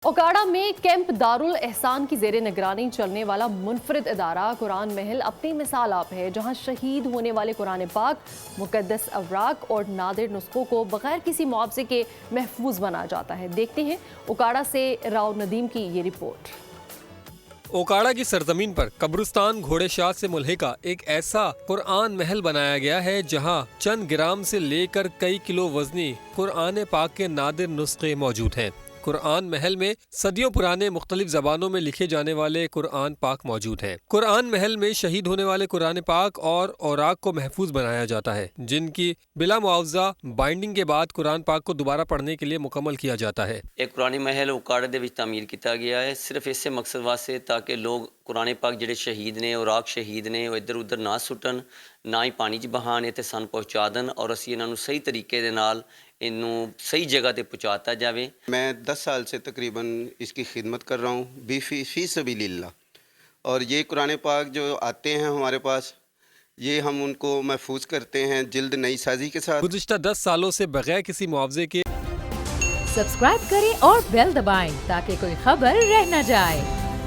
ओकाड़ा में कैंप दारुल एहसान की ज़ेरे निगरानी चलने वाला मुनफरिद इदारा कुरान महल अपनी मिसाल आप है, जहां शहीद होने वाले कुरान पाक, मुकद्दस अवराक और नादिर नुस्खों को बगैर किसी मुआवजे के महफूज बना जाता है। देखते हैं ओकाड़ा से राव नदीम की ये रिपोर्ट। ओकाड़ा की सरजमीन पर कब्रिस्तान घोड़े शाह से मुल्हिका एक ऐसा कुरान महल बनाया गया है जहां चंद ग्राम से लेकर कई किलो वजनी कुरान पाक के नादिर नुस्खे मौजूद हैं। कुरान महल में सदियों पुराने मुख्तलिफ ज़बानों में लिखे जाने वाले कुरान पाक मौजूद हैं। कुरान महल में शहीद होने वाले कुरान पाक और औराक को महफूज बनाया जाता है, जिनकी बिला मुआवजा बाइंडिंग के बाद कुरान पाक को दोबारा पढ़ने के लिए मुकम्मल किया जाता है। एक कुरानी महल ओकाड़ा दे विच तामीर किया गया है, सिर्फ इसे मकसद वास्ते ताकि लोग कुरान पाक जिहड़े शहीद ने, औराक शहीद ने, वो इधर उधर ना सुटन, ना ही पानी 'ਚ बहान, इत्थे सन पहुँचा देन और असीं इन्हां नूं सही तरीके दे नाल इनू सही जगह पे पहुँचाता जाए। मैं 10 साल से तकरीबन इसकी खिदमत कर रहा हूँ फी सबीलिल्लाह, और ये कुरान पाक जो आते हैं हमारे पास, ये हम उनको महफूज करते हैं जिल्द नई साजी के साथ। गुज़िश्ता 10 सालों से बगैर किसी मुआवजे के सब्सक्राइब करें और बेल दबाएं ताकि कोई खबर रह न जाए।